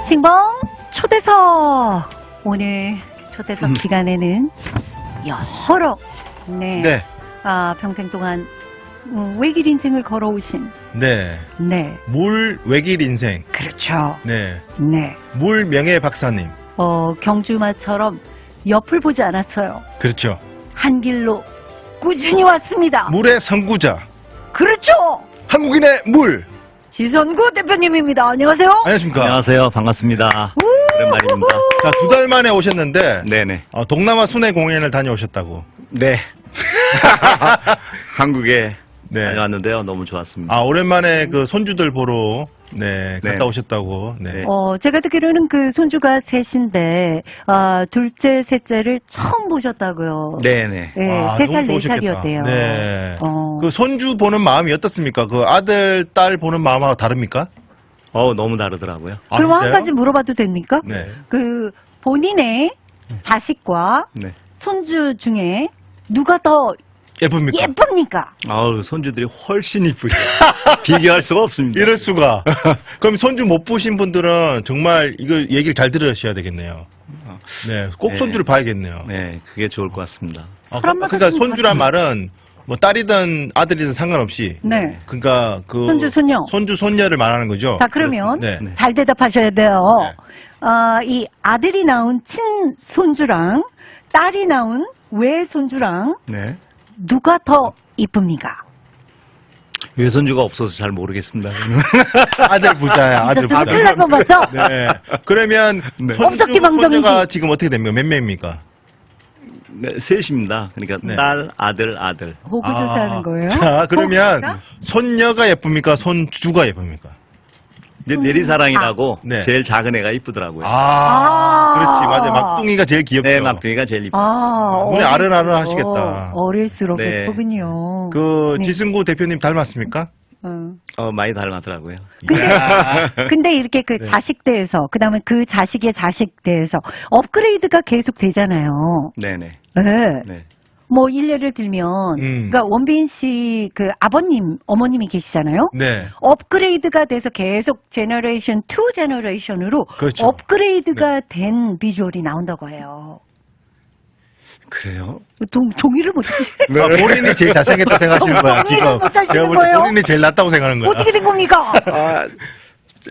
싱봉 초대석. 오늘 초대석 기간에는 여러 네. 평생 동안 외길 인생을 걸어오신 네. 물 외길 인생. 그렇죠. 네. 물 명예 박사님. 경주마처럼 옆을 보지 않았어요. 그렇죠. 한 길로 꾸준히 왔습니다. 물의 선구자. 그렇죠. 한국인의 물. 지선구 대표님입니다. 안녕하세요. 안녕하십니까. 안녕하세요. 반갑습니다. 오랜만입니다. 자, 2달 만에 오셨는데. 네네. 동남아 순회 공연을 다녀오셨다고. 네. 한국에 네. 다녀왔는데요. 너무 좋았습니다. 오랜만에 그 손주들 보러 갔다 오셨다고. 네. 제가 듣기로는 그 손주가 셋인데, 둘째, 셋째를 처음 보셨다고요. 네네. 네, 와, 3살, 너무 좋으셨겠다. 4살이었대요. 네. 그 손주 보는 마음이 어떻습니까? 그 아들, 딸 보는 마음하고 다릅니까? 너무 다르더라고요. 그럼 한 진짜요? 가지 물어봐도 됩니까? 네. 그 본인의 자식과 네. 손주 중에 누가 더 예쁩니까? 예쁩니까? 손주들이 훨씬 이쁘죠. 비교할 수가 없습니다. 이럴 수가. 그럼 손주 못 보신 분들은 정말 이거 얘기를 잘 들으셔야 되겠네요. 네. 꼭 네. 손주를 봐야겠네요. 네, 그게 좋을 것 같습니다. 사람마다 그러니까 좀 손주란 말은 뭐 딸이든 아들이든 상관없이. 네. 그러니까 그 손주, 손녀. 손주, 손녀를 말하는 거죠. 자, 그러면 네. 잘 대답하셔야 돼요. 네. 이 아들이 낳은 친손주랑 딸이 낳은 외손주랑 네. 누가 더 이쁩니까? 외손주가 없어서 잘 모르겠습니다. 아들 부자야, 아들 있었으면 부자. 큰일 날 뻔봤어. 네. 그러면 네. 손주, 없었기 방정이지. 손녀가 지금 어떻게 됩니까? 몇 명입니까? 네, 셋입니다. 그러니까 네. 딸, 아들. 호구조사하는 거예요? 자, 그러면 호구조사? 손녀가 예쁩니까? 손주가 예쁩니까? 이제 내리사랑이라고 네. 제일 작은 애가 이쁘더라고요. 그렇지, 맞아요. 막둥이가 제일 귀엽죠. 네, 막둥이가 제일 이쁘죠. 눈에 어릴수록 아른아른 하시겠다. 어릴수록 네. 예쁘군요. 그 네. 지승구 대표님 닮았습니까? 많이 닮았더라고요. 근데 이렇게 그 자식 대에서, 그 다음에 그 자식의 자식 대에서 업그레이드가 계속 되잖아요. 네네. 네. 네. 뭐 일례를 들면, 그러니까 원빈 씨 그 아버님, 어머님이 계시잖아요. 네. 업그레이드가 돼서 계속 제너레이션 2 제너레이션으로 그렇죠. 업그레이드가 된 비주얼이 나온다고 해요. 그래요? 동의를 못하시는 본인이 제일 잘생겼다 생각하시는 거야, 지금. 동의를 못하시는 제가 볼 때 거예요? 본인이 제일 낫다고 생각하는 거야. 어떻게 된 겁니까?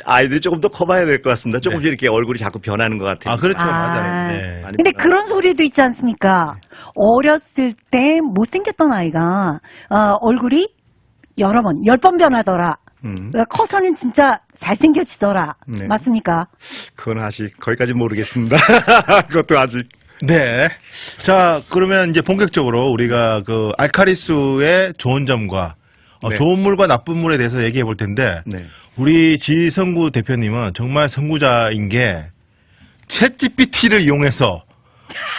아이들이 조금 더 커봐야 될 것 같습니다. 조금씩 이렇게 얼굴이 자꾸 변하는 것 같아요. 그렇죠. 아. 맞아요. 네. 많이 근데 변하고. 그런 소리도 있지 않습니까? 어렸을 때 못생겼던 아이가 얼굴이 여러 번, 10번 변하더라. 커서는 진짜 잘생겨지더라. 네. 맞습니까? 그건 아직 거기까지 모르겠습니다. 그것도 아직. 네. 자, 그러면 이제 본격적으로 우리가 그 알카리수의 좋은 점과 네. 좋은 물과 나쁜 물에 대해서 얘기해 볼 텐데 네. 우리 지성구 대표님은 정말 선구자인 게 챗GPT를 이용해서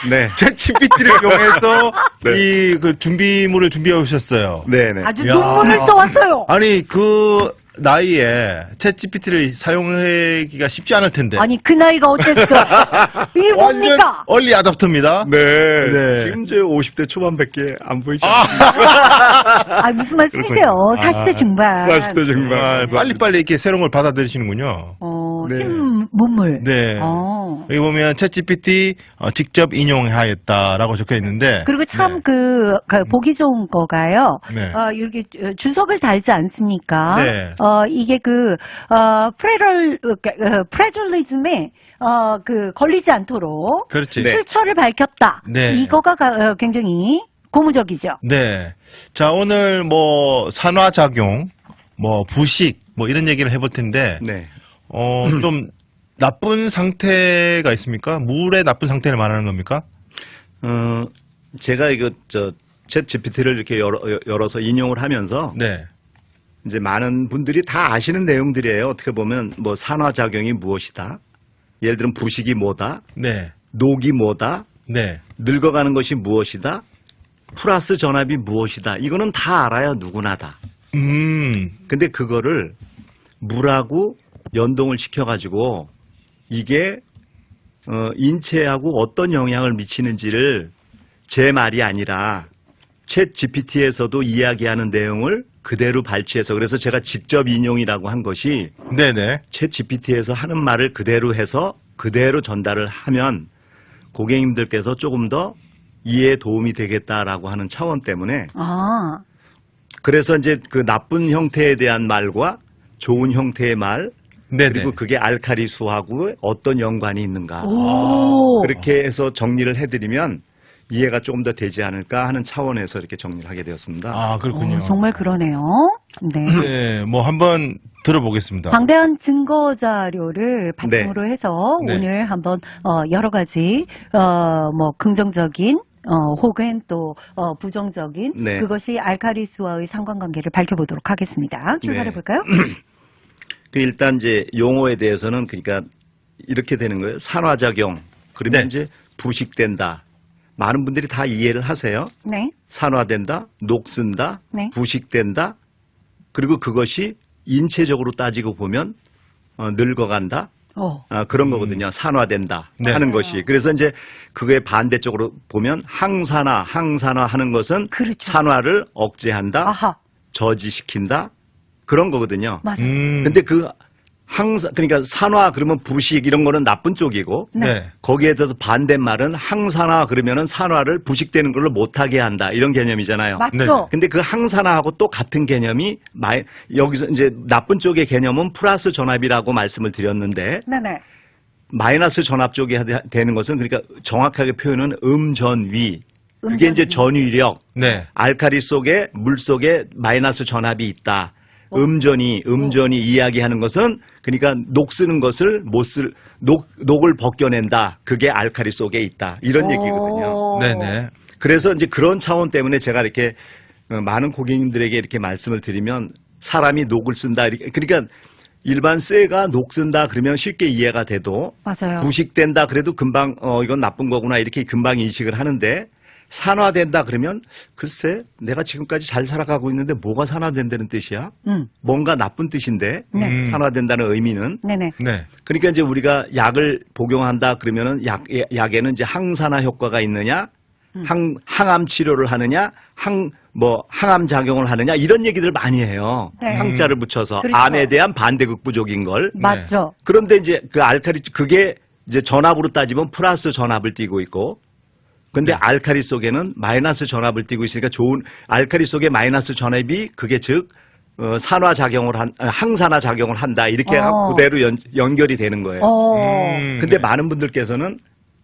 네. 챗GPT를 이용해서 네. 이 그 준비물을 준비해 오셨어요. 네네. 아주 야. 눈물을 써왔어요. 아니 그 나이에 챗GPT를 사용하기가 쉽지 않을 텐데. 아니, 그 나이가 어땠어? 이게 완전 뭡니까? 얼리 아답터입니다. 네. 네. 지금 이제 50대 초반밖에 안 보이지 않습니까? 무슨 말씀이세요? 40대 중반. 40대 정말 중반. 빨리빨리 이렇게 새로운 걸 받아들이시는군요. 네. 신문물. 네. 여기 보면 챗GPT 직접 인용하였다라고 적혀 있는데. 그리고 참 네. 보기 좋은 거가요. 네. 이렇게 주석을 달지 않습니까? 네. 이게 프레절리즘에 걸리지 않도록 그렇지. 네. 출처를 밝혔다. 네. 이거가 굉장히 고무적이죠. 네. 자, 오늘 뭐 산화작용, 뭐 부식, 뭐 이런 얘기를 해볼 텐데. 네. 좀 나쁜 상태가 있습니까? 물의 나쁜 상태를 말하는 겁니까? 제가 챗 GPT를 이렇게 열어서 인용을 하면서 네. 이제 많은 분들이 다 아시는 내용들이에요. 어떻게 보면 뭐 산화작용이 무엇이다. 예를 들면 부식이 뭐다. 네. 녹이 뭐다. 네. 늙어가는 것이 무엇이다. 플러스 전압이 무엇이다. 이거는 다 알아요. 누구나 다. 근데 그거를 물하고 연동을 시켜가지고 이게 인체하고 어떤 영향을 미치는지를 제 말이 아니라 챗 GPT에서도 이야기하는 내용을 그대로 발췌해서 그래서 제가 직접 인용이라고 한 것이 네네. 챗 GPT에서 하는 말을 그대로 해서 그대로 전달을 하면 고객님들께서 조금 더 이해에 도움이 되겠다라고 하는 차원 때문에 아, 그래서 이제 그 나쁜 형태에 대한 말과 좋은 형태의 말 네네. 그리고 그게 알칼리수하고 어떤 연관이 있는가 오. 그렇게 해서 정리를 해드리면 이해가 조금 더 되지 않을까 하는 차원에서 이렇게 정리를 하게 되었습니다. 아, 그렇군요. 정말 그러네요. 네. 네, 뭐 한번 들어보겠습니다. 방대한 증거 자료를 바탕으로 해서 네. 오늘 한번 여러 가지 뭐 긍정적인 혹은 또 부정적인 네. 그것이 알칼리수와의 상관관계를 밝혀보도록 하겠습니다. 출발해 네. 볼까요? 그 일단 이제 용어에 대해서는 그러니까 이렇게 되는 거예요. 산화작용 그러면 네. 이제 부식된다. 많은 분들이 다 이해를 하세요. 네. 산화된다, 녹슨다, 네. 부식된다. 그리고 그것이 인체적으로 따지고 보면 늙어간다. 그런 거거든요. 산화된다 네. 하는 것이. 그래서 이제 그거의 반대쪽으로 보면 항산화 하는 것은 그렇죠. 산화를 억제한다, 아하. 저지시킨다 그런 거거든요. 맞아요. 근데 그 그러니까 산화 그러면 부식 이런 거는 나쁜 쪽이고 네. 거기에 대해서 반대말은 항산화 그러면은 산화를 부식되는 걸로 못하게 한다 이런 개념이잖아요. 맞죠? 네. 근데 그 항산화하고 또 같은 개념이 여기서 이제 나쁜 쪽의 개념은 플러스 전압이라고 말씀을 드렸는데 네네. 마이너스 전압 쪽에 되는 것은 그러니까 정확하게 표현은 음전위. 그게 이제 전위력. 네. 알칼리 속에 물 속에 마이너스 전압이 있다. 음전이 이야기하는 것은 그러니까 녹쓰는 것을 녹을 벗겨낸다. 그게 알칼리 속에 있다. 이런 얘기거든요. 네네. 그래서 이제 그런 차원 때문에 제가 이렇게 많은 고객님들에게 이렇게 말씀을 드리면 사람이 녹을 쓴다. 그러니까 일반 쇠가 녹 쓴다 그러면 쉽게 이해가 돼도 맞아요. 부식된다 그래도 금방 이건 나쁜 거구나 이렇게 금방 인식을 하는데 산화된다 그러면 글쎄 내가 지금까지 잘 살아가고 있는데 뭐가 산화된다는 뜻이야? 뭔가 나쁜 뜻인데 네. 산화된다는 의미는 네네. 네. 그러니까 이제 우리가 약을 복용한다 그러면은 약에는 이제 항산화 효과가 있느냐, 항암 치료를 하느냐, 항암 작용을 하느냐 이런 얘기들 많이 해요. 네. 항자를 붙여서 그렇죠. 암에 대한 반대극부적인 걸. 맞죠. 그런데 이제 그 그게 이제 전압으로 따지면 플러스 전압을 띠고 있고, 근데 네. 알칼리 속에는 마이너스 전압을 띠고 있으니까 알칼리 속에 마이너스 전압이 그게 즉 항산화 작용을 한다 이렇게 하고 그대로 연결이 되는 거예요. 근데 네. 많은 분들께서는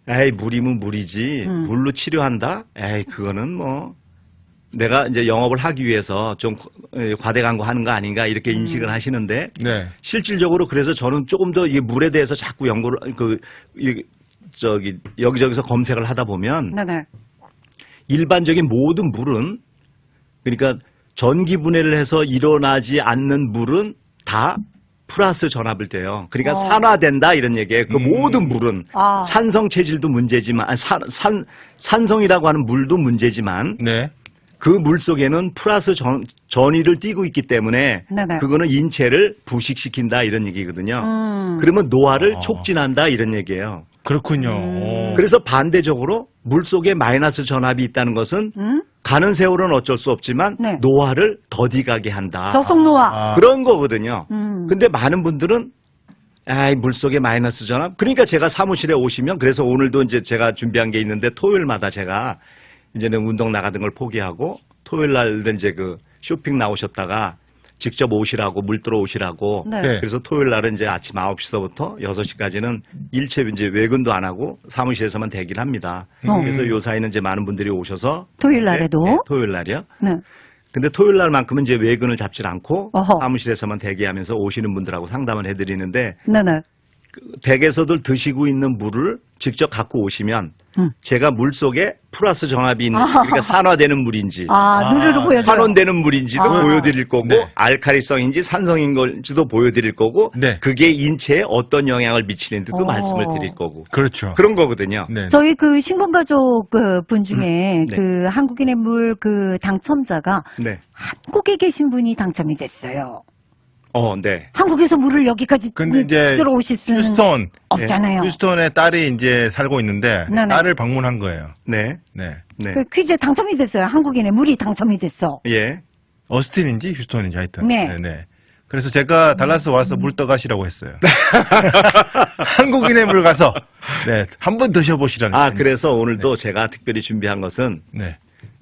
에이 물이면 물이지 물로 치료한다? 에이 그거는 뭐 내가 이제 영업을 하기 위해서 좀 과대광고 하는 거 아닌가 이렇게 인식을 하시는데 네. 실질적으로 그래서 저는 조금 더 이 물에 대해서 자꾸 연구를 여기저기서 검색을 하다 보면 네네. 일반적인 모든 물은 그러니까 전기 분해를 해서 일어나지 않는 물은 다 플러스 전압을 떼요. 그러니까 산화된다 이런 얘기예요. 그 모든 물은 산성 체질도 문제지만 산성이라고 하는 물도 문제지만 네. 그 물 속에는 플러스 전위를 띠고 있기 때문에 네네. 그거는 인체를 부식시킨다 이런 얘기거든요. 그러면 노화를 촉진한다 이런 얘기예요. 그렇군요. 오. 그래서 반대적으로 물 속에 마이너스 전압이 있다는 것은 가는 세월은 어쩔 수 없지만 네. 노화를 더디가게 한다. 저속노화. 그런 거거든요. 근데 많은 분들은 물 속에 마이너스 전압. 그러니까 제가 사무실에 오시면 그래서 오늘도 이제 제가 준비한 게 있는데 토요일마다 제가 이제는 운동 나가던 걸 포기하고 토요일 날도 이제 그 쇼핑 나오셨다가 직접 오시라고 물 들어오시라고 네. 네. 그래서 토요일 날은 이제 아침 9시서부터 6시까지는 일체 이제 외근도 안 하고 사무실에서만 대기를 합니다. 그래서 요 사이는 이제 많은 분들이 오셔서 토요일 날에도? 네, 토요일 날이요. 네. 근데 토요일 날만큼은 이제 외근을 잡질 않고 어허. 사무실에서만 대기하면서 오시는 분들하고 상담을 해드리는데 네네. 댁에서들 드시고 있는 물을 직접 갖고 오시면 제가 물 속에 플러스 전압이 있는 그러니까 산화되는 물인지 누르르 보여줘요. 환원되는 물인지도 보여드릴 거고 네. 알칼리성인지 산성인 걸지도 보여드릴 거고 네. 그게 인체에 어떤 영향을 미치는지도 말씀을 드릴 거고 그렇죠. 그런 거거든요. 네. 저희 그 신분가족 분 중에 네. 그 한국인의 물 그 당첨자가 네. 한국에 계신 분이 당첨이 됐어요. 네. 한국에서 물을 여기까지 근데 이제 들어오실 수는 휴스턴 없잖아요. 휴스턴에 딸이 이제 살고 있는데 네네. 딸을 방문한 거예요. 네. 네. 네. 그 퀴즈에 당첨이 됐어요. 한국인의 물이 당첨이 됐어. 예. 어스틴인지 휴스턴인지 하여튼. 네. 네네. 그래서 제가 달라스 와서 물 떠가시라고 했어요. 한국인의 물 가서 네, 한번 드셔보시라는. 아, 그래서 오늘도 제가 특별히 준비한 것은 네.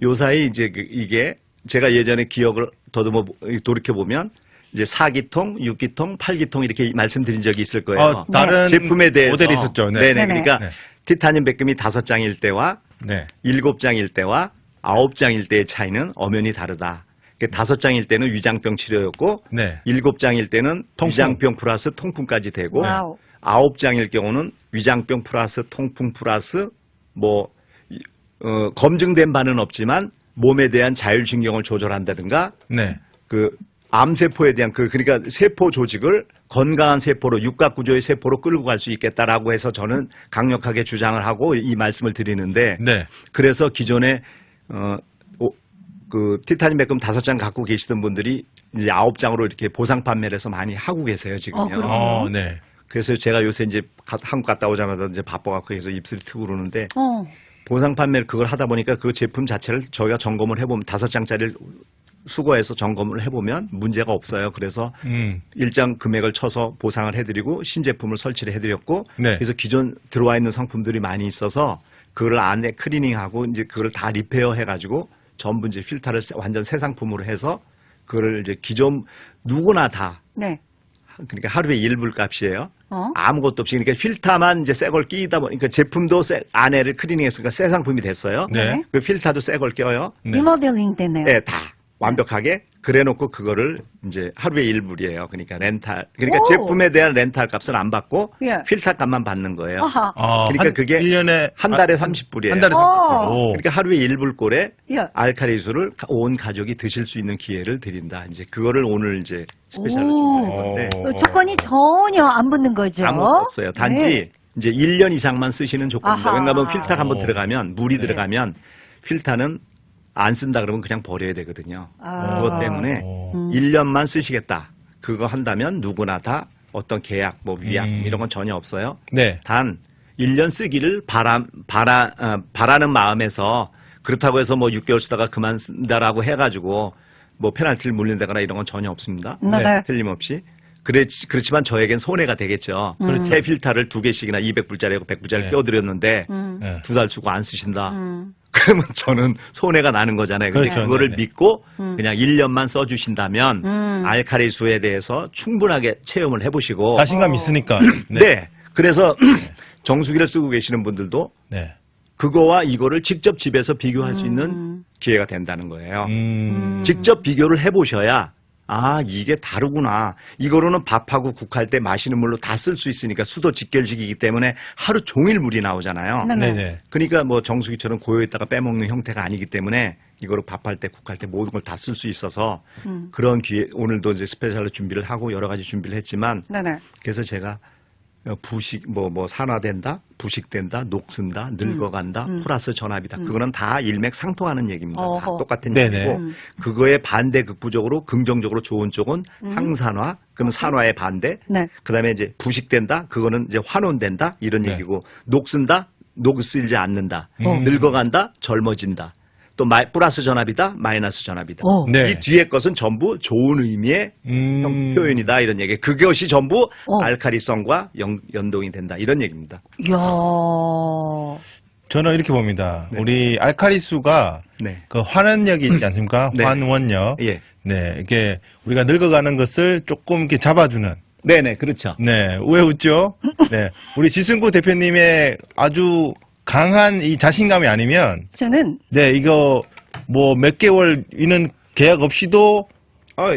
요사이 이제 이게 제가 예전에 기억을 더듬어 돌이켜보면 이제 4기통, 6기통, 8기통 이렇게 말씀드린 적이 있을 거예요. 다른 제품에 대해서. 모델이 있었죠. 네. 네네. 네네. 그러니까 네. 티타늄 백금이 5장일 때와 네. 7장일 때와 9장일 때의 차이는 엄연히 다르다. 5장일 때는 위장병 치료였고 네. 7장일 때는 통풍. 위장병 플러스 통풍까지 되고 와우. 9장일 경우는 위장병 플러스 통풍 플러스 검증된 바는 없지만 몸에 대한 자율신경을 조절한다든가 네. 그 암세포에 대한 그러니까 세포 조직을 건강한 세포로 육각구조의 세포로 끌고 갈 수 있겠다라고 해서 저는 강력하게 주장을 하고 이 말씀을 드리는데 네. 그래서 기존에 그 티타늄 백금 5장 갖고 계시던 분들이 이제 9장으로 이렇게 보상 판매를 해서 많이 하고 계세요, 지금요. 그래요? 네. 그래서 제가 요새 이제 한국 갔다 오자마자 이제 바빠갖고 해서 입술이 트고 그러는데 보상 판매를 그걸 하다 보니까 그 제품 자체를 저희가 점검을 해보면 5장짜리를 수거해서 점검을 해보면 문제가 없어요. 그래서 일정 금액을 쳐서 보상을 해드리고 신제품을 설치를 해드렸고 네. 그래서 기존 들어와 있는 상품들이 많이 있어서 그걸 안에 클리닝하고 이제 그걸 다 리페어 해가지고 전부 이제 필터를 완전 새 상품으로 해서 그걸 이제 기존 누구나 다 네. 그러니까 하루에 1불 값이에요. 어? 아무것도 없이 그러니까 필터만 이제 새 걸 끼다 보니까 제품도 안에를 클리닝했으니까 새 상품이 됐어요. 네. 그 필터도 새 걸 껴요. 네. 리모델링 되네요. 네, 다 완벽하게 그래놓고 그거를 이제 하루에 1불이에요. 그러니까 렌탈. 그러니까 오. 제품에 대한 렌탈 값은 안 받고 예. 필터 값만 받는 거예요. 아하. 그러니까 그게 1년에 한 달에 30불이에요. 한 달에 30불. 오. 그러니까 하루에 1불꼴에 예. 알칼리수를 온 가족이 드실 수 있는 기회를 드린다. 이제 그거를 오늘 이제 스페셜로 오. 준비한 건데 조건이 전혀 안 붙는 거죠. 아무것도 없어요. 단지 네. 이제 1년 이상만 쓰시는 조건입니다. 아하. 왜냐하면 필터가 한번 오. 들어가면 물이 네. 들어가면 필터는 안 쓴다 그러면 그냥 버려야 되거든요. 아. 그것 때문에 오. 1년만 쓰시겠다. 그거 한다면 누구나 다 어떤 계약, 뭐 위약 이런 건 전혀 없어요. 네. 단 1년 쓰기를 바라는 마음에서 그렇다고 해서 뭐 6개월 쓰다가 그만 쓴다라고 해가지고 뭐 페널티를 물린다거나 이런 건 전혀 없습니다. 네. 틀림없이. 그렇지만 저에겐 손해가 되겠죠. 새 필터를 2개씩이나 200불짜리하고 100불짜리 네. 껴드렸는데 네. 2달 쓰고 안 쓰신다. 그러면 저는 손해가 나는 거잖아요. 근데 그렇죠. 그거를 네네. 믿고 그냥 1년만 써주신다면 알칼리수에 대해서 충분하게 체험을 해보시고 자신감 있으니까. 네. 그래서 정수기를 쓰고 계시는 분들도 네. 그거와 이거를 직접 집에서 비교할 수 있는 기회가 된다는 거예요. 직접 비교를 해보셔야 아 이게 다르구나. 이거로는 밥하고 국할 때 마시는 물로 다 쓸 수 있으니까 수도 직결식이기 때문에 하루 종일 물이 나오잖아요. 네. 네네. 그러니까 뭐 정수기처럼 고여있다가 빼먹는 형태가 아니기 때문에 이거를 밥할 때 국할 때 모든 걸 다 쓸 수 있어서 그런 기회 오늘도 이제 스페셜로 준비를 하고 여러 가지 준비를 했지만 네네. 그래서 제가 부식 뭐 산화된다, 부식된다, 녹슨다, 늙어간다, 플러스 전압이다. 그거는 다 일맥상통하는 얘기입니다. 다 어허. 똑같은 네네. 얘기고 그거에 반대 극부적으로 긍정적으로 좋은 쪽은 항산화, 그러면 산화의 반대. 네. 그다음에 이제 부식된다, 그거는 이제 환원된다 이런 네. 얘기고 녹슨다, 녹슬지 않는다, 늙어간다, 젊어진다. 또 플러스 전압이다, 마이너스 전압이다. 오. 네. 이 뒤에 것은 전부 좋은 의미의 표현이다 이런 얘기. 그것이 전부 알칼리성과 연동이 된다 이런 얘기입니다. 이야. 저는 이렇게 봅니다. 네. 우리 알칼리수가 네. 그 환원력이 있지 않습니까? 네. 환원력. 예. 네. 이게 우리가 늙어가는 것을 조금 이렇게 잡아주는. 네네 그렇죠. 네. 왜 웃죠? 네. 우리 지승구 대표님의 아주 강한 이 자신감이 아니면, 저는 네, 이거 뭐 몇 개월 이는 계약 없이도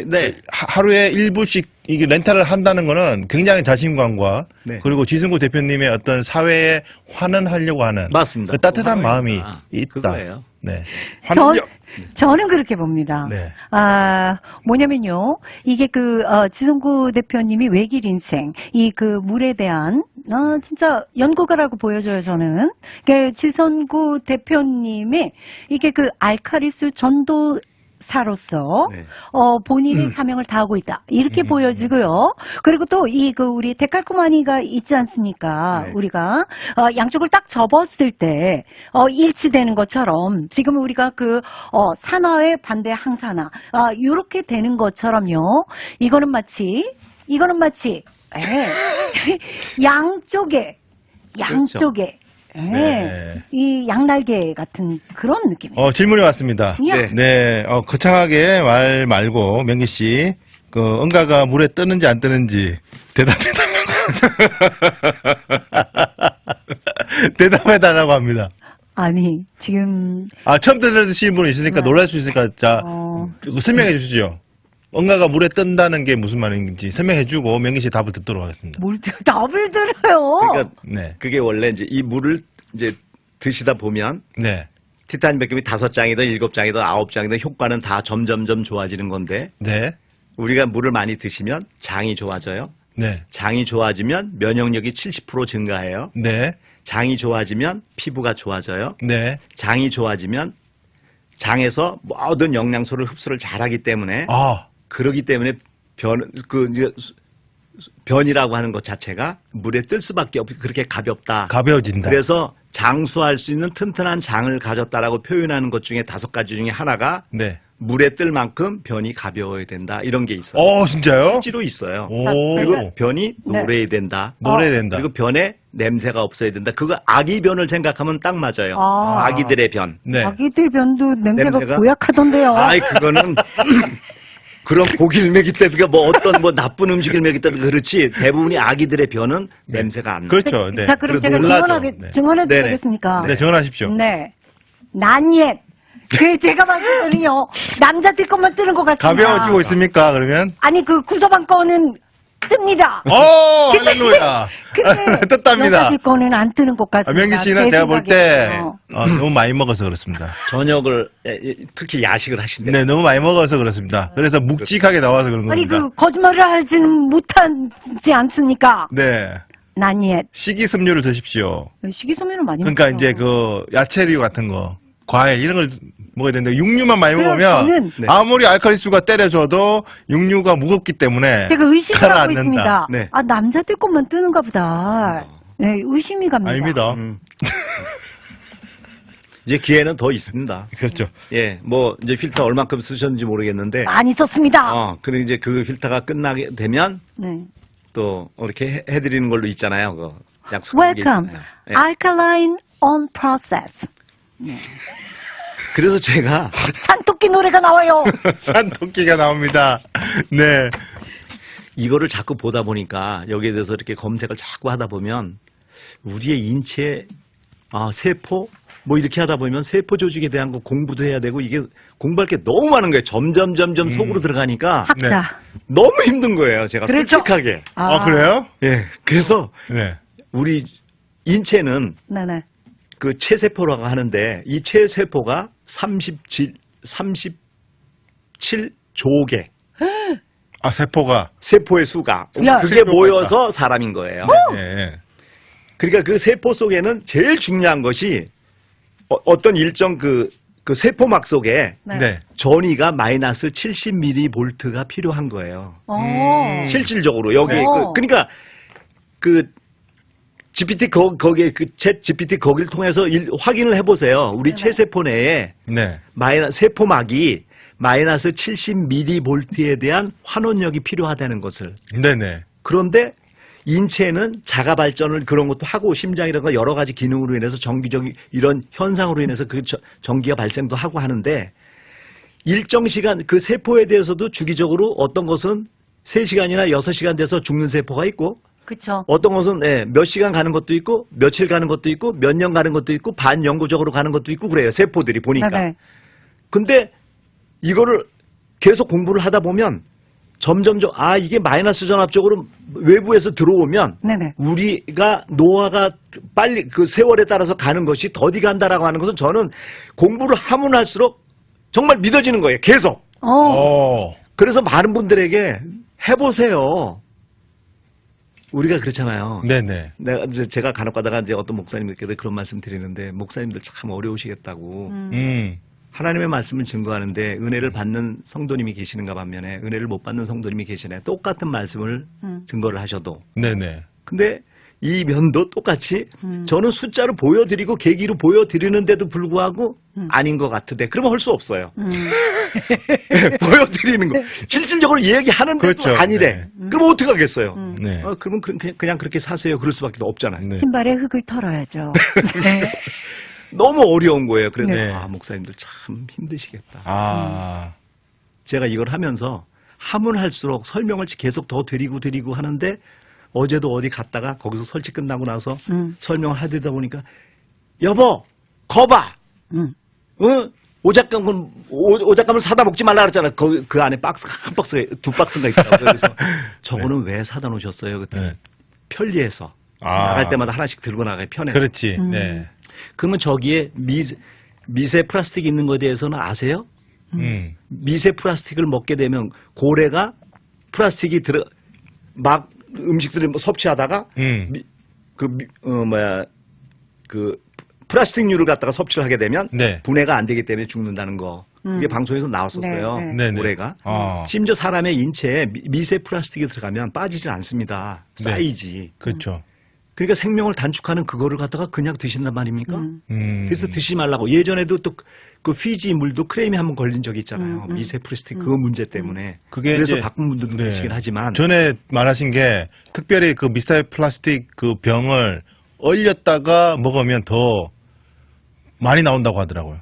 네. 하루에 1불씩 이게 렌탈을 한다는 거는 굉장히 자신감과 네. 그리고 지승구 대표님의 어떤 사회에 환원하려고 하는 맞습니다. 그 따뜻한 마음이 아, 있다. 그거예요. 네. 전, 환원력. 저는 그렇게 봅니다. 네. 뭐냐면요. 이게 지성구 대표님이 외길 인생, 물에 대한, 진짜 연구가라고 보여져요, 저는. 지성구 대표님의 이게 알칼리수 전도 사로서 네. 본인의 사명을 다하고 있다 이렇게 보여지고요. 그리고 또 우리 데칼코마니가 있지 않습니까? 네. 우리가 양쪽을 딱 접었을 때 일치되는 것처럼 지금 우리가 산화의 반대 항산화 이렇게 되는 것처럼요. 이거는 마치 양쪽에 네. 이 양날개 같은 그런 느낌이에요. 질문이 왔습니다. 야. 네, 거창하게 말 말고 명기 씨, 응가가 물에 뜨는지 안 뜨는지 대답해달라고 합니다. 아니 지금 처음 들으시는 분이 있으니까 놀랄 수 있으니까 설명해 주시죠. 응가가 물에 뜬다는 게 무슨 말인지 설명해 주고 명기 씨 답을 듣도록 하겠습니다. 뭘 답을 들어요? 그러니까 네. 그게 원래 이제 이 물을 이제 드시다 보면 네. 티타늄 백금이 5장이든 7장이든 9장이든 효과는 다 점점점 좋아지는 건데 네. 우리가 물을 많이 드시면 장이 좋아져요. 네. 장이 좋아지면 면역력이 70% 증가해요. 네. 장이 좋아지면 피부가 좋아져요. 네. 장이 좋아지면 장에서 모든 영양소를 흡수를 잘하기 때문에 그러기 때문에 변이라고 하는 것 자체가 물에 뜰 수밖에 없고 그렇게 가볍다. 가벼워진다. 그래서 장수할 수 있는 튼튼한 장을 가졌다라고 표현하는 것 중에 5가지 중에 하나가 네. 물에 뜰 만큼 변이 가벼워야 된다. 이런 게 있어요. 진짜요? 실제로 있어요. 오. 그리고 변이 네. 노래야 된다. 노래야 된다. 그리고 변에 냄새가 없어야 된다. 그거 아기 변을 생각하면 딱 맞아요. 아기들의 변. 네. 아기들 변도 냄새가 냄새가? 고약하던데요. 아이 그거는 그런 고기를 먹일 때든가 어떤 나쁜 음식을 먹일 때든가 그렇지 대부분이 아기들의 변은 냄새가 안 나. 그렇죠. 네. 자, 그럼 제가 놀라죠. 네. 증언해도 네네. 되겠습니까? 네, 정언하십시오. 네. 난옛. 제가 봤을 때는요, 남자들 것만 뜨는 것 같습니다. 가벼워지고 있습니까, 그러면? 아니, 구서방 거는 뜹니다. 할렐루야. 근데 떴답니다. 여자들 거는 안 뜨는 것 같습니다. 명기 씨는 제 제가 볼 때, 생각에는요. 너무 많이 먹어서 그렇습니다. 저녁을 특히 야식을 하신대. 네, 너무 많이 먹어서 그렇습니다. 그래서 묵직하게 나와서 그런 아니, 겁니다. 거짓말을 하지는 못하지 않습니까? 네. 난옛. 식이섬유를 드십시오. 식이섬유는 많이 그러니까 먹죠. 이제 야채류 같은 거, 과일 이런 걸 먹어야 되는데 육류만 많이 그래요, 먹으면 저는 네. 아무리 알칼리수가 때려줘도 육류가 무겁기 때문에 제가 의심을 하고 가라앉는다. 있습니다. 네. 남자들 것만 뜨는가 보다. 네, 의심이 갑니다. 아닙니다. 이제 기회는 더 있습니다. 그렇죠. 예, 이제 필터 얼마큼 쓰셨는지 모르겠는데. 많이 썼습니다. 그리고 이제 그 필터가 끝나게 되면 네. 또 이렇게 해드리는 걸로 있잖아요. 그 약속. Welcome. 예. Alkaline on process. 그래서 제가 산토끼 노래가 나와요. 산토끼가 나옵니다. 네. 이거를 자꾸 보다 보니까 여기에 대해서 이렇게 검색을 자꾸 하다 보면 우리의 인체, 세포, 이렇게 하다 보면 세포 조직에 대한 거 공부도 해야 되고 이게 공부할 게 너무 많은 거예요. 점점 속으로 들어가니까 학자. 너무 힘든 거예요. 제가 그렇죠. 솔직하게. 그래요? 예. 그래서 네. 우리 인체는 네네. 그 체세포라고 하는데 이 체세포가 37조 개. 세포가. 세포의 수가. 야. 그게 세포가 모여서 사람인 거예요. 네. 그러니까 그 세포 속에는 제일 중요한 것이 어떤 일정 그 세포막 속에 네. 네. 전위가 마이너스 70mV가 필요한 거예요. 실질적으로 여기 그러니까 그 GPT 거기에 챗 GPT 거기를 통해서 확인을 해보세요. 우리 체세포 내에 네. 세포막이 마이너스 70mV에 대한 환원력이 필요하다는 것을. 네네. 그런데 인체는 자가 발전을 그런 것도 하고 심장이라든가 여러 가지 기능으로 인해서 정기적인 이런 현상으로 인해서 그 전기가 발생도 하고 하는데 일정 시간 그 세포에 대해서도 주기적으로 어떤 것은 3시간이나 6시간 돼서 죽는 세포가 있고 그쵸. 어떤 것은 몇 시간 가는 것도 있고 며칠 가는 것도 있고 몇 년 가는 것도 있고 반영구적으로 가는 것도 있고 그래요. 세포들이 보니까. 네네. 근데 이거를 계속 공부를 하다 보면 점점점 이게 마이너스 전압적으로 외부에서 들어오면 네네. 우리가 노화가 빨리 그 세월에 따라서 가는 것이 더디 간다라고 하는 것은 저는 공부를 하면 할수록 정말 믿어지는 거예요. 계속. 그래서 많은 분들에게 해보세요. 우리가 그렇잖아요. 네네. 제가 간혹 가다가 이제 어떤 목사님들께도 그런 말씀 드리는데 목사님들 참 어려우시겠다고. 하나님의 말씀을 증거하는데 은혜를 받는 성도님이 계시는가 반면에 은혜를 못 받는 성도님이 계시네. 똑같은 말씀을 증거를 하셔도. 네네. 근데 이 면도 똑같이 저는 숫자로 보여드리고 계기로 보여드리는데도 불구하고 아닌 것 같은데 그러면 할 수 없어요. 보여드리는 거. 실질적으로 얘기하는데도 그렇죠. 아니래. 네. 그럼 어떻게 하겠어요? 네. 그러면 그냥 그렇게 사세요. 그럴 수밖에 없잖아요. 네. 신발에 흙을 털어야죠. 네. 너무 어려운 거예요. 그래서 네. 목사님들 참 힘드시겠다. 아. 제가 이걸 하면서 하면 할수록 설명을 계속 더 드리고 하는데 어제도 어디 갔다가 거기서 설치 끝나고 나서 설명을 하다 보니까 여보 거봐 오작감을 사다 먹지 말라 그랬잖아. 그 안에 박스 한 박스가 두 박스가 있다고. 그래서 저거는 왜 사다 놓으셨어요? 그랬더니 네. 편리해서 아. 나갈 때마다 하나씩 들고 나가기 편해서. 그렇지. 네. 그러면 저기에 미세 플라스틱이 있는 거에 대해서는 아세요? 미세 플라스틱을 먹게 되면 고래가 플라스틱이 막 음식들을 섭취하다가 플라스틱류를 갖다가 섭취를 하게 되면 네. 분해가 안 되기 때문에 죽는다는 거. 이게 방송에서 나왔었어요. 네, 네. 네네. 고래가. 아. 심지어 사람의 인체에 미세 플라스틱이 들어가면 빠지질 않습니다. 쌓이지. 그렇죠. 그러니까 생명을 단축하는 그거를 갖다가 그냥 드신단 말입니까? 그래서 드시지 말라고. 예전에도 또 그 피지 물도 크레임이 한번 걸린 적이 있잖아요. 미세 플라스틱 그거 문제 때문에. 그게 그래서 이제- 바꾼 분들도 네. 계시긴 하지만. 전에 말하신 게 특별히 그 미스터 플라스틱 그 병을 얼렸다가 먹으면 더 많이 나온다고 하더라고요.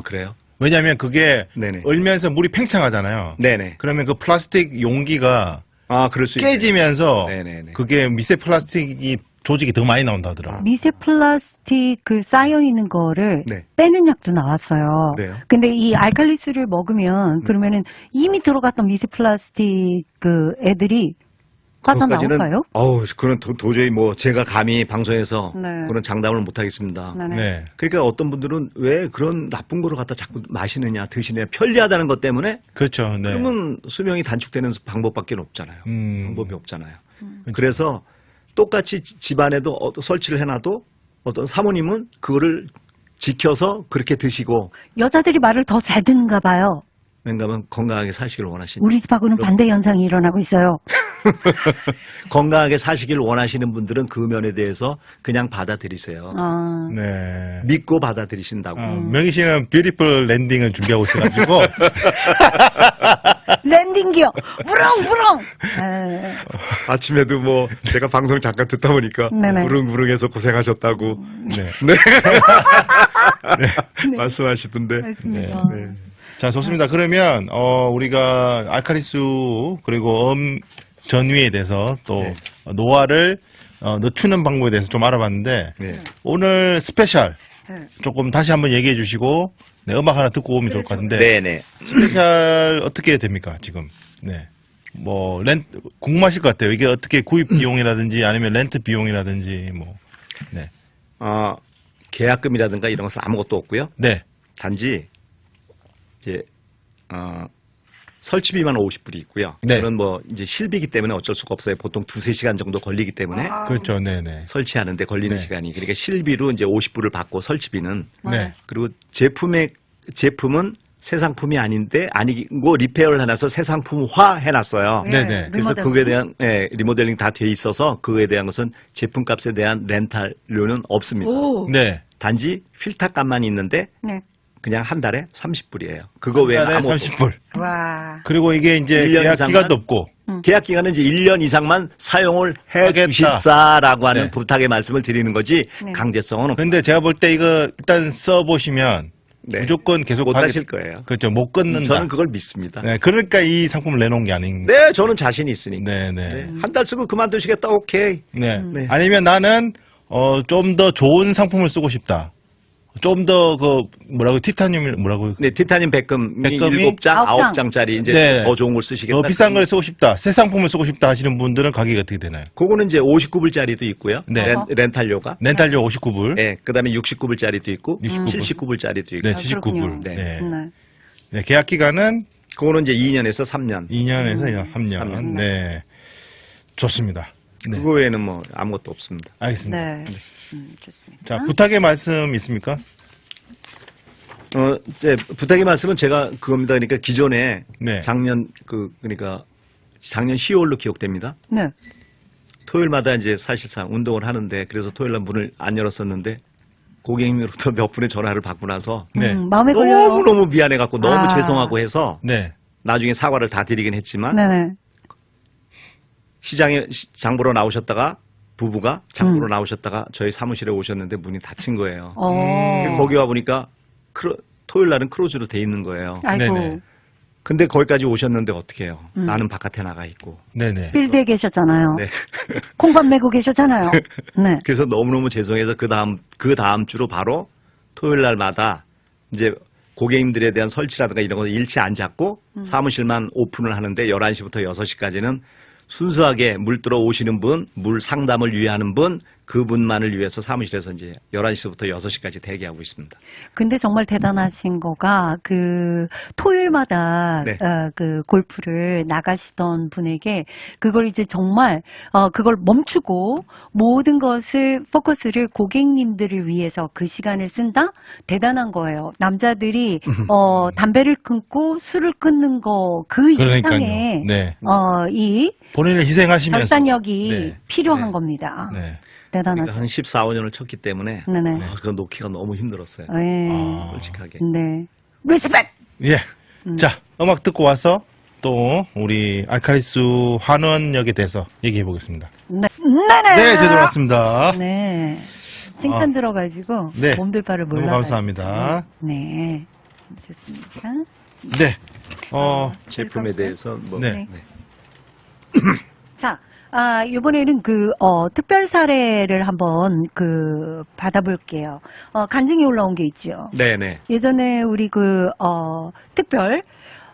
그래요? 왜냐하면 그게 네네. 얼면서 물이 팽창하잖아요. 네네. 그러면 그 플라스틱 용기가 그럴 수 있어요. 깨지면서 네네네. 그게 미세 플라스틱이 조직이 더 많이 나온다 하더라고요. 미세 플라스틱 그 쌓여 있는 거를 네. 빼는 약도 나왔어요. 그래요? 근데 이 알칼리수를 먹으면 그러면은 이미 들어갔던 미세 플라스틱 그 애들이 빠져나올까요? 그건 도저히 뭐 제가 감히 방송에서 네. 그런 장담을 못 하겠습니다. 네네. 네. 그러니까 어떤 분들은 왜 그런 나쁜 거를 갖다 자꾸 마시느냐, 드시느냐, 편리하다는 것 때문에 그렇죠. 네. 그러면 수명이 단축되는 방법밖에 없잖아요. 음. 방법이 없잖아요. 그래서 똑같이 집안에도 설치를 해놔도 어떤 사모님은 그거를 지켜서 그렇게 드시고 여자들이 말을 더 잘 듣는가 봐요. 왜냐하면 건강하게 사시길 원하십니다. 우리 집하고는 반대 현상이 일어나고 있어요. 건강하게 사시길 원하시는 분들은 그 면에 대해서 그냥 받아들이세요. 네. 믿고 받아들이신다고. 명희 씨는 뷰티풀 랜딩을 준비하고 있어가지고 랜딩 기어 무릉무릉. 에, 아침에도 뭐 제가 방송 잠깐 듣다 보니까 네네. 무릉무릉해서 고생하셨다고 네. 말씀하시던데. 맞습니다. 네. 자, 좋습니다. 그러면 우리가 알칼리수 그리고 전위에 대해서 또 네. 노화를 늦추는 방법에 대해서 좀 알아봤는데 네. 오늘 스페셜 네. 조금 다시 한번 얘기해 주시고 네, 음악 하나 듣고 오면 좋을 것 같은데 네네. 스페셜 어떻게 됩니까 지금? 네. 뭐 궁금하실 것 같아요. 이게 어떻게 구입 비용이라든지 아니면 렌트 비용이라든지 뭐 네. 계약금이라든가 이런 것은 아무것도 없고요. 네. 단지 이제 설치비만 50불이 있고요. 네. 그런 뭐 이제 실비기 때문에 어쩔 수가 없어요. 보통 2-3시간 정도 걸리기 때문에 그렇죠. 네, 네. 설치하는데 걸리는 네. 시간이. 그러니까 실비로 이제 50불을 받고 설치비는 네. 그리고 제품은 새 상품이 아니고 리페어를 해놔서 새 상품화 해놨어요. 네, 네. 그래서 리모델링. 그거에 대한 리모델링 다 돼 있어서 그거에 대한 것은 제품값에 대한 렌탈료는 없습니다. 오. 네. 단지 필터값만 있는데 네. 그냥 한 달에 30불이에요. 그거 외에는 달에 아무것도 30불. 와. 그리고 이게 이제 1년 계약 이상만? 기간도 없고. 계약 기간은 이제 1년 이상만 사용을 해 하겠다. 주십사라고 하는 네. 부탁의 말씀을 드리는 거지 네. 강제성은 없고 근데 제가 볼 때 이거 일단 써보시면 네. 무조건 계속 못 하게- 하실 거예요. 그렇죠. 못 끊는다. 저는 그걸 믿습니다. 네, 그러니까 이 상품을 내놓은 게 아닌가. 네, 저는 자신이 있으니까. 네, 네. 한 달 쓰고 그만두시겠다, 오케이. 네. 네. 아니면 나는 좀 더 좋은 상품을 쓰고 싶다. 좀 더 티타늄이 뭐라고 네, 티타늄 백금이 백금이 7장, 9장. 9장짜리 이제 네. 더 좋은 걸 쓰시겠다. 더 비싼 걸 쓰고 싶다. 새 상품을 쓰고 싶다 하시는 분들은 가격이 어떻게 되나요? 그거는 이제 59불짜리도 있고요. 네. 렌탈료가. 렌탈료 59불. 네, 그다음에 69불짜리도 있고 69불. 79불짜리도 있고. 네, 아, 그렇군요. 79불. 네. 네. 네. 네, 계약 기간은 그거는 이제 2년에서 3년. 2년에서 3년. 3년. 네. 좋습니다. 네. 그거 외에는 뭐 아무것도 없습니다. 알겠습니다. 네. 좋습니다. 자, 부탁의 말씀 있습니까? 이제 부탁의 말씀은 제가 그겁니다. 그러니까 기존에 네. 그러니까 작년 10월로 기억됩니다. 네. 토요일마다 이제 사실상 운동을 하는데 그래서 토요일날 문을 안 열었었는데 고객님으로부터 몇 분의 전화를 받고 나서 네. 마음에 걸려요. 너무 미안해갖고 너무 아. 죄송하고 해서 네. 나중에 사과를 다 드리긴 했지만 네네. 시장에 장보러 나오셨다가 부부가 장보러 나오셨다가 저희 사무실에 오셨는데 문이 닫힌 거예요. 거기 와 보니까 토요일 날은 크로즈로 돼 있는 거예요. 아이고. 네네. 근데 거기까지 오셨는데 어떻게 해요? 나는 바깥에 나가 있고. 네네. 필드에 계셨잖아요. 네. 콩밥 메고 계셨잖아요. 네. 그래서 너무너무 죄송해서 그 다음 주로 바로 토요일 날마다 이제 고객님들에 대한 설치라든가 이런 거 일치 안 잡고 사무실만 오픈을 하는데 11시부터 6시까지는 순수하게 물 들어 오시는 분, 물 상담을 위하는 분, 그분만을 위해서 사무실에서 이제 11시부터 6시까지 대기하고 있습니다. 근데 정말 대단하신 거가 그 토요일마다 네. 그 골프를 나가시던 분에게 그걸 이제 정말 그걸 멈추고 모든 것을 포커스를 고객님들을 위해서 그 시간을 쓴다? 대단한 거예요. 남자들이 담배를 끊고 술을 끊는 거 그 이상의 네. 이 본인을 희생하시면서. 결단력이 네. 필요한 네. 겁니다. 네. 대단하세요. 그러니까 한 14, 15년을 쳤기 때문에 네네. 그거 놓기가 너무 힘들었어요. 네. 솔직하게. 네. 리스펙! 예. 자, 음악 듣고 와서 또 우리 알카리스 환원역에 대해서 얘기해 보겠습니다. 네. 네네. 네, 제대로 왔습니다. 네. 칭찬 들어가지고 네. 몸둘 바를 몰라. 너무 감사합니다. 네. 좋습니다. 네. 제품에 대해서 뭐 네. 자, 이번에는 특별 사례를 한번 받아볼게요. 간증이 올라온 게 있죠. 네네. 예전에 우리 특별,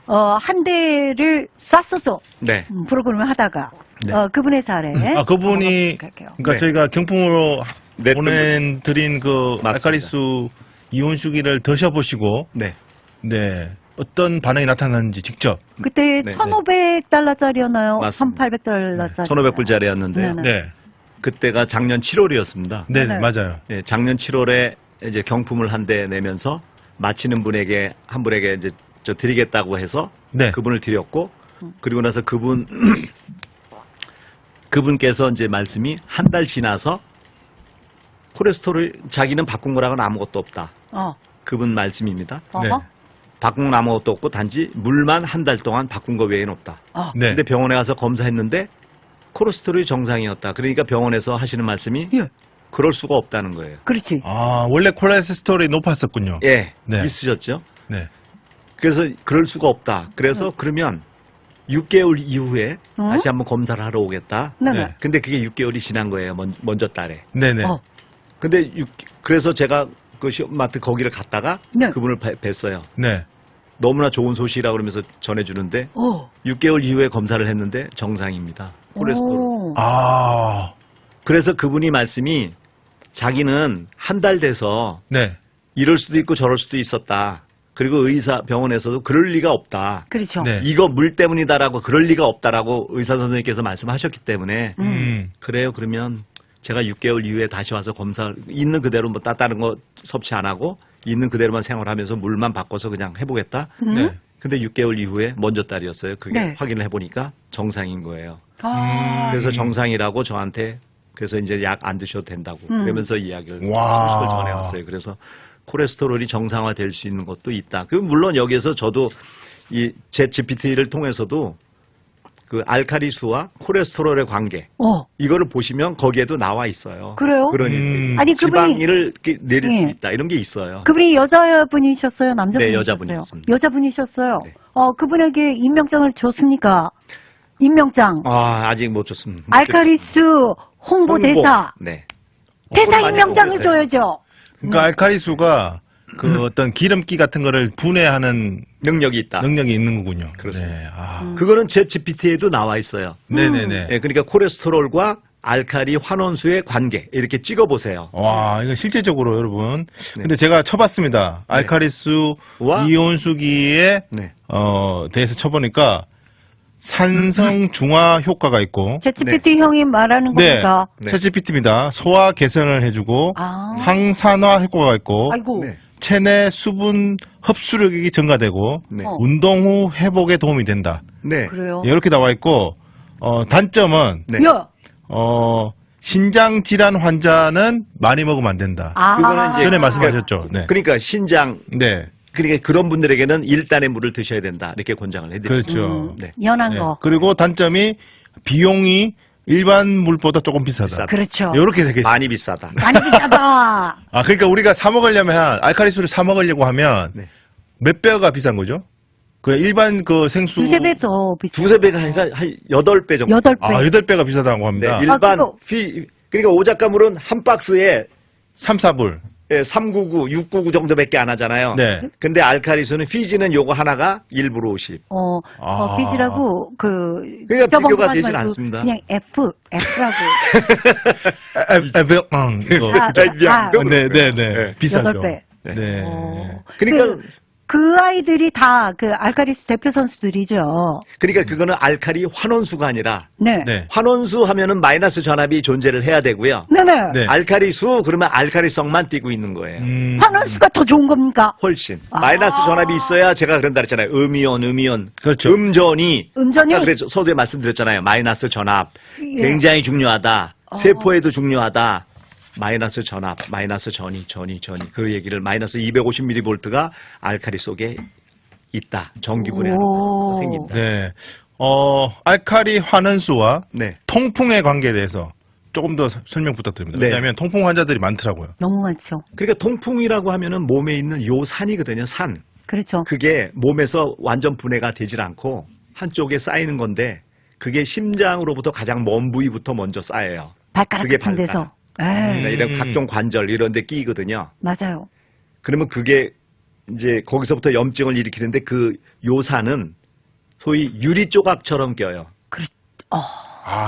한 대를 쐈었죠. 네. 프로그램을 하다가. 네. 그분의 사례. 그분이, 갈게요. 그러니까 네. 저희가 경품으로 네, 보내드린 맞습니다. 알카리스 이온수기를 드셔보시고, 네. 네. 어떤 반응이 나타났는지 직접. 그때 네, 1,500달러짜리였나요? 맞습니다. 1,800달러짜리. 1,500불짜리였는데요. 네네. 네. 그때가 작년 7월이었습니다. 네, 네. 맞아요. 네, 작년 7월에 이제 경품을 한 대 내면서 마치는 분에게 한 분에게 이제 저 드리겠다고 해서 네. 그분을 드렸고 그리고 나서 그분께서 이제 말씀이 한 달 지나서 콜레스테롤 자기는 바꾼 거랑은 아무것도 없다. 그분 말씀입니다. 어허. 네. 바꾼 건 아무것도 없고 단지 물만 한 달 동안 바꾼 거 외에는 없다. 네. 근데 병원에 가서 검사했는데 콜레스테롤이 정상이었다. 그러니까 병원에서 하시는 말씀이 예. 그럴 수가 없다는 거예요. 그렇지. 원래 콜레스테롤이 높았었군요. 예, 네. 있으셨죠? 네. 그래서 그럴 수가 없다. 그래서 그러면 6개월 이후에 다시 한번 검사를 하러 오겠다. 네네. 네. 근데 그게 6개월이 지난 거예요. 먼저 달에. 네네. 근데 그래서 제가 그 마트 거기를 갔다가 네. 그분을 뵀어요. 네. 너무나 좋은 소식이라고 그러면서 전해주는데 6개월 이후에 검사를 했는데 정상입니다. 콜레스테롤. 오. 그래서 그분이 말씀이 자기는 한 달 돼서 네. 이럴 수도 있고 저럴 수도 있었다. 그리고 병원에서도 그럴 리가 없다. 그렇죠. 네. 이거 물 때문이다라고 그럴 리가 없다라고 의사 선생님께서 말씀하셨기 때문에 그래요. 그러면 제가 6개월 이후에 다시 와서 검사 있는 그대로 뭐 다른 거 섭취 안 하고 있는 그대로만 생활하면서 물만 바꿔서 그냥 해보겠다. 네. 근데 6개월 이후에 먼저 달이었어요. 그게 네. 확인을 해보니까 정상인 거예요. 아. 그래서 정상이라고 저한테 그래서 이제 약 안 드셔도 된다고 그러면서 이야기를 와. 소식을 전해왔어요. 그래서 콜레스테롤이 정상화될 수 있는 것도 있다. 물론 여기에서 저도 이 챗GPT를 통해서도 그 알카리수와 콜레스테롤의 관계 이거를 보시면 거기에도 나와 있어요. 그래요? 그러니 아니, 지방을 이렇게 내릴 수 예. 있다 이런 게 있어요. 그분이 여자분이셨어요? 남자분이셨어요? 네, 여자분이었습니다. 여자분이셨어요? 그분에게 임명장을 줬습니까? 임명장. 아직 못 줬습니다. 알카리스 홍보대사. 네. 대사 많이 임명장을 보고 있어요. 줘야죠. 그러니까 알카리수가 그 어떤 기름기 같은 거를 분해하는 능력이 있다. 능력이 있는 거군요. 그렇습니다. 네. 그거는 챗GPT에도 나와 있어요. 네네네. 네, 그러니까 콜레스테롤과 알칼리 환원수의 관계 이렇게 찍어보세요. 와, 이거 실제적으로 여러분. 근데 제가 쳐봤습니다. 알카리수 와. 이온수기에 네. 대해서 쳐보니까 산성 중화 효과가 있고, 챗GPT 형이 말하는 네, 겁니까? 네. 챗GPT입니다. 소화 개선을 해주고, 아. 항산화 효과가 있고, 아이고. 네. 체내 수분 흡수력이 증가되고 네. 운동 후 회복에 도움이 된다. 네. 그래요. 이렇게 나와 있고 단점은 네. 야! 신장 질환 환자는 많이 먹으면 안 된다. 그거는 이제 전에 말씀하셨죠. 네. 그러니까 신장 네. 그러니까 그런 분들에게는 일단의 물을 드셔야 된다. 이렇게 권장을 해드립니다. 그렇죠. 네. 연한 네. 거. 그리고 단점이 비용이 일반 물보다 조금 비싸다. 비싸다. 그렇죠. 이렇게 적혀 있어요. 많이 비싸다. 많이 비싸다. 그러니까 우리가 사 먹으려면 알칼리수를 사 먹으려고 하면 네. 몇 배가 비싼 거죠? 그 일반 그 생수 두세 배 더 비싸. 두세 배가 아니라 한 8배 정도. 8배. 8배가 비싸다고 네, 합니다. 일반 그거- 그러니까 오작가물은 한 박스에 3, 4불. 399, 699 정도밖에 안 하잖아요. 네. 근데 알칼리수는 피지는 요거 하나가 1불 50. 피지라고 그러니까 저번 비교가 거 하지 되진 말고 않습니다. 그냥 F라고. 이거. 네. 네. 비싸죠. 8배. 네. 그러니까 그 아이들이 다 그 알카리수 대표 선수들이죠. 그러니까 그거는 알칼리 환원수가 아니라 네. 네. 환원수 하면은 마이너스 전압이 존재를 해야 되고요. 네네. 네. 알칼리수 그러면 알칼리성만 띄고 있는 거예요. 환원수가 더 좋은 겁니까? 훨씬 마이너스 전압이 있어야 제가 그런다 그랬잖아요. 음이온 그렇죠. 음전이 음전이? 아까 그래서 서두에 말씀드렸잖아요. 마이너스 전압 예. 굉장히 중요하다. 세포에도 중요하다. 마이너스 전압, 마이너스 전이 그 얘기를 마이너스 250mV가 알칼리 속에 있다. 전기분해 오. 생긴다. 네. 알칼리 환원수와 네. 통풍의 관계에 대해서 조금 더 설명 부탁드립니다. 네. 왜냐하면 통풍 환자들이 많더라고요. 너무 많죠. 그러니까 통풍이라고 하면은 몸에 있는 요 산이거든요. 산. 그렇죠. 그게 몸에서 완전 분해가 되질 않고 한쪽에 쌓이는 건데 그게 심장으로부터 가장 먼 부위부터 먼저 쌓여요. 발가락 그게 같은 데서. 발가락. 에이, 그러니까 이런 각종 관절 이런 데 끼거든요. 맞아요. 그러면 그게 이제 거기서부터 염증을 일으키는데 그 요산은 소위 유리 조각처럼 껴요.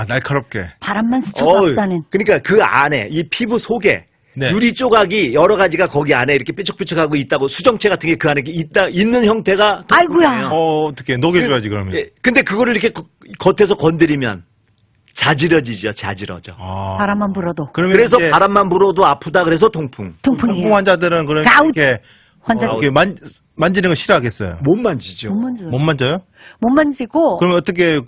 날카롭게. 바람만 스쳐도 없다는. 그러니까 그 안에 이 피부 속에 네. 유리 조각이 여러 가지가 거기 안에 이렇게 뾰족뾰족하고 있다고 수정체 같은 게 그 안에 있는 형태가 아이고야. 통풍이에요. 어떻게 녹여줘야지 그러면. 예, 근데 그거를 이렇게 겉에서 건드리면 자지러지죠. 자지러져. 바람만 불어도. 그러면 그래서 이제 바람만 불어도 아프다 그래서 통풍. 통풍이에요. 통풍 환자들은 그런 가우트. 이렇게 환자 이렇게 만지는 거 싫어하겠어요. 못 만지죠. 못 만져요. 못 만져요? 못 만지고 그러면 어떻게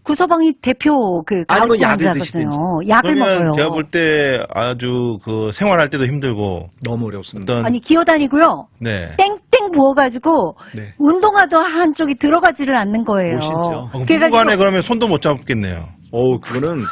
구서방이 대표 그 아니면 가우트 약을 환자거든요. 드시든지. 약을 먹어요. 그러면 제가 볼 때 아주 그 생활할 때도 힘들고 너무 어렵습니다. 어떤 아니 기어다니고요. 네. 땡땡 부어가지고 네. 운동화도 한쪽이 들어가지를 않는 거예요. 못 신죠. 부부간에 그러면 손도 못 잡겠네요. 그거는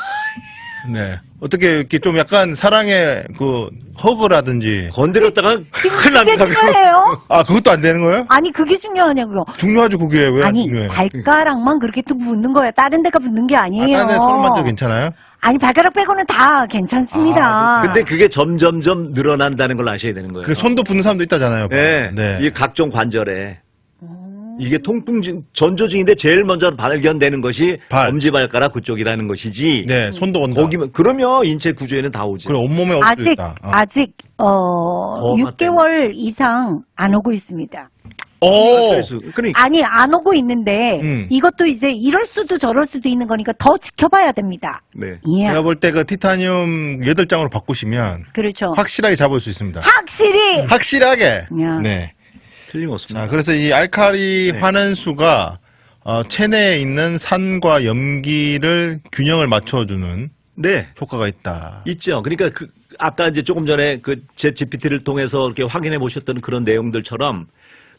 네. 어떻게 이렇게 좀 약간 사랑의 그 허그라든지 건드렸다가 큰일 그게 납니다. 중요해요? 그것도 안 되는 거예요? 아니 그게 중요하냐고요. 중요하죠 그게 왜 안 아니 중요해요? 발가락만 그렇게 뚝 붙는 거예요. 다른 데가 붙는 게 아니에요. 딴데 손 만져도 괜찮아요? 아니 발가락 빼고는 다 괜찮습니다. 근데 그게 점점점 늘어난다는 걸 아셔야 되는 거예요. 그 손도 붙는 사람도 있다잖아요. 네. 네. 이 각종 관절에 이게 통풍 전조증인데 제일 먼저 발견되는 것이 발. 엄지발가락 그쪽이라는 것이지. 네, 손도 온다. 거기면 그러면 인체 구조에는 다 오지. 그래 온몸에 올 수도 아직 있다. 아직 6개월 이상 안 오고 있습니다. 그러니까 아니 안 오고 있는데 이것도 이제 이럴 수도 저럴 수도 있는 거니까 더 지켜봐야 됩니다. 네. 예. 제가 볼 때 그 티타늄 8장으로 바꾸시면 그렇죠. 확실하게 잡을 수 있습니다. 확실히 확실하게. 야. 네. 틀림없습니다. 자, 그래서 이 알칼리 네. 환원수가 체내에 있는 산과 염기를 균형을 맞춰주는 네. 효과가 있다. 있죠. 그러니까 아까 이제 조금 전에 그 챗GPT를 통해서 이렇게 확인해 보셨던 그런 내용들처럼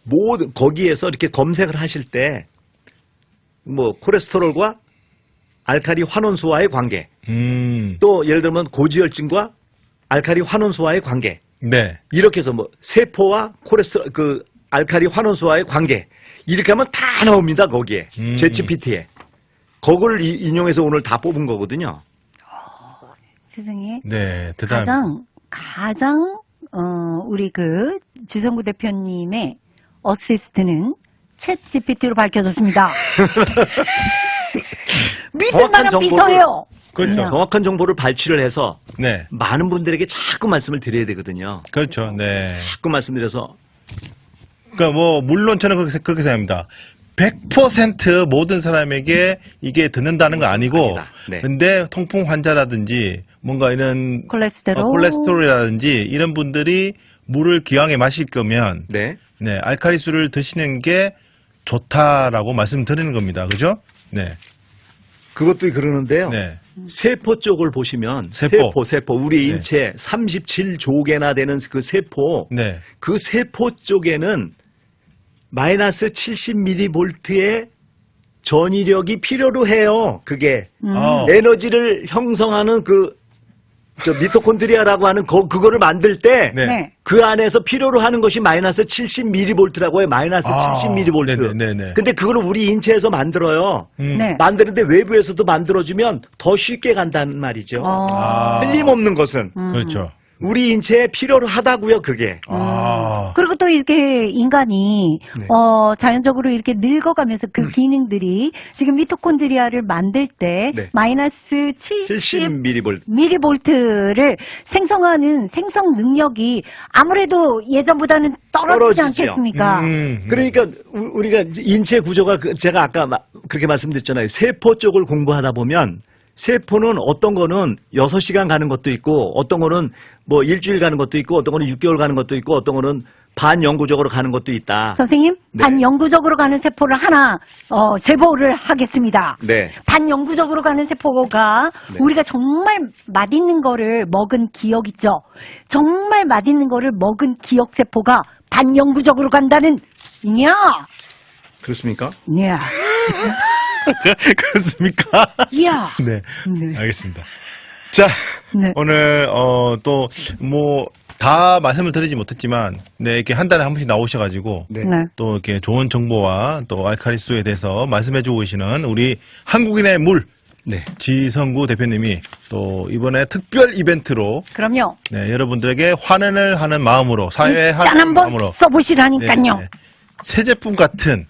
모든 거기에서 이렇게 검색을 하실 때 뭐 콜레스테롤과 알칼리 환원수와의 관계, 또 예를 들면 고지혈증과 알칼리 환원수와의 관계, 네. 이렇게 해서 뭐 세포와 콜레스테롤 그 알칼리 환원수와의 관계 이렇게 하면 다 나옵니다. 거기에 챗GPT에 그걸 인용해서 오늘 다 뽑은 거거든요. 세상에 네, 대단합니다. 가장 우리 그 지성구 대표님의 어시스트는 챗 GPT로 밝혀졌습니다. 믿을 정확한 만한 정보를- 비서예요. 그렇죠. 그냥. 정확한 정보를 발췌를 해서 네. 많은 분들에게 자꾸 말씀을 드려야 되거든요. 그렇죠. 네. 자꾸 말씀드려서 그러니까 뭐 물론 저는 그렇게 생각합니다. 100% 모든 사람에게 이게 듣는다는 건 아니고, 아니다. 네. 근데 통풍 환자라든지 뭔가 이런 콜레스테롤. 콜레스테롤이라든지 이런 분들이 물을 기왕에 마실 거면 네. 네, 알칼리수를 드시는 게 좋다라고 말씀드리는 겁니다. 그죠? 네. 그것도 그러는데요. 네. 세포 쪽을 보시면 세포. 우리 네. 인체 37조 개나 되는 그 세포 네. 그 세포 쪽에는 마이너스 70mV의 전위력이 필요로 해요. 그게 에너지를 형성하는 저 미토콘드리아라고 하는 그거를 만들 때 네. 네. 그 안에서 필요로 하는 것이 마이너스 70mV라고 해요. 마이너스 70mV. 네네네. 근데 그걸 우리 인체에서 만들어요. 네. 만드는데 외부에서도 만들어주면 더 쉽게 간다는 말이죠. 아. 틀림없는 것은 그렇죠. 우리 인체에 필요로 하다고요. 그게. 아. 그리고 또 이렇게 인간이 네. 자연적으로 이렇게 늙어가면서 그 기능들이 지금 미토콘드리아를 만들 때 네. 마이너스 70 70mV. 미리볼트를 생성하는 생성 능력이 아무래도 예전보다는 떨어지지 떨어지죠. 않겠습니까? 그러니까 우리가 인체 구조가 제가 아까 그렇게 말씀드렸잖아요. 세포 쪽을 공부하다 보면 세포는 어떤 거는 6시간 가는 것도 있고 어떤 거는 뭐 일주일 가는 것도 있고 어떤 거는 6개월 가는 것도 있고 어떤 거는 반영구적으로 가는 것도 있다. 선생님, 네. 반영구적으로 가는 세포를 하나 제보를 하겠습니다. 네. 반영구적으로 가는 세포가 네. 우리가 정말 맛있는 거를 먹은 기억 있죠? 정말 맛있는 거를 먹은 기억 세포가 반영구적으로 간다는 이냐? 그렇습니까? 이냐? 그렇습니까? 이야. 네. 네. 알겠습니다. 자, 네. 오늘, 또, 다 말씀을 드리지 못했지만, 네, 이렇게 한 달에 한 번씩 나오셔가지고, 네. 네. 또 이렇게 좋은 정보와 또 알칼리수에 대해서 말씀해주고 계시는 우리 한국인의 물, 네. 지성구 대표님이 또 이번에 특별 이벤트로, 그럼요. 네, 여러분들에게 환원을 하는 마음으로, 사회에 일단 하는 한번 마음으로, 써보시라니까요. 새 제품 같은,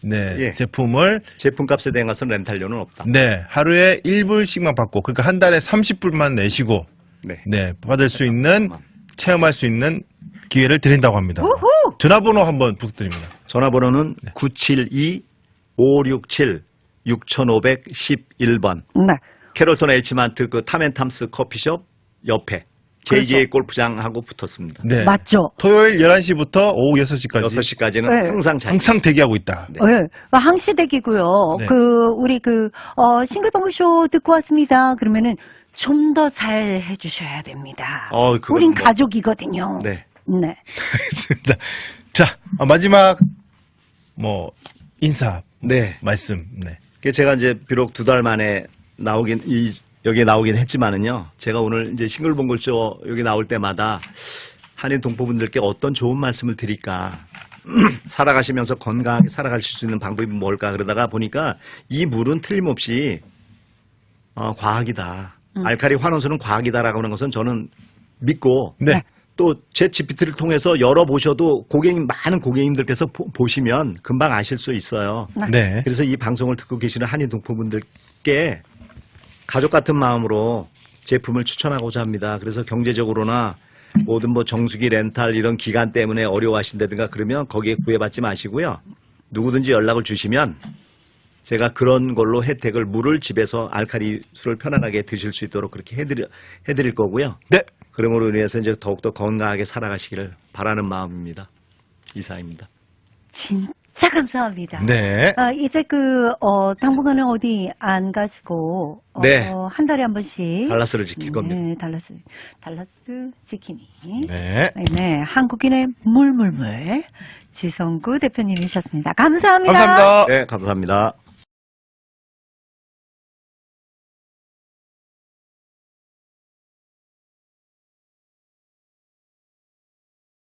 네, 예. 제품을 제품값에 대한 것은 렌탈료는 없다. 네, 하루에 1불씩만 받고, 그러니까 한 달에 30불만 내시고, 네. 네, 받을 수 있는, 체험할 수 있는 기회를 드린다고 합니다. 우후! 전화번호 한번 부탁드립니다. 전화번호는 972-567-6511번. 네. 캐롤턴 H마트 그 탐앤탐스 커피숍 옆에 JJ 골프장하고 붙었습니다. 네. 맞죠? 토요일 11시부터 오후 6시까지 6시까지는 네. 항상 잘. 항상 대기하고 있다. 네. 네. 항시댁이고요. 네. 우리 싱글벙글쇼 듣고 왔습니다. 그러면은 좀 더 잘 해주셔야 됩니다. 그건 우린 뭐- 가족이거든요. 네. 네. 알겠습니다. 자, 마지막, 인사, 네. 말씀, 네. 제가 이제 비록 2달 만에 여기에 나오긴 했지만은요. 제가 오늘 이제 싱글벙글쇼 여기 나올 때마다 한인 동포분들께 어떤 좋은 말씀을 드릴까. 살아가시면서 건강하게 살아가실 수 있는 방법이 뭘까 그러다가 보니까 이 물은 틀림없이 과학이다. 알칼리 환원수는 과학이다라고 하는 것은 저는 믿고 네. 또 제 GPT를 통해서 열어보셔도 많은 고객님들께서 보시면 금방 아실 수 있어요. 네. 그래서 이 방송을 듣고 계시는 한인 동포분들께 가족 같은 마음으로 제품을 추천하고자 합니다. 그래서 경제적으로나 모든 정수기 렌탈 이런 기간 때문에 어려워하신다든가 그러면 거기에 구애받지 마시고요. 누구든지 연락을 주시면 제가 그런 걸로 혜택을 물을 집에서 알칼리수를 편안하게 드실 수 있도록 그렇게 해드릴 거고요. 네. 그러므로 인해서 이제 더욱더 건강하게 살아가시기를 바라는 마음입니다. 이사입니다. 진짜 감사합니다. 네. 이제 당분간은 어디 안 가시고, 네. 한 달에 한 번씩. 달라스를 지킬 겁니다. 네, 달라스 지킴이. 네. 네, 한국인의 물물물. 지성구 대표님이셨습니다. 감사합니다. 감사합니다. 네, 감사합니다.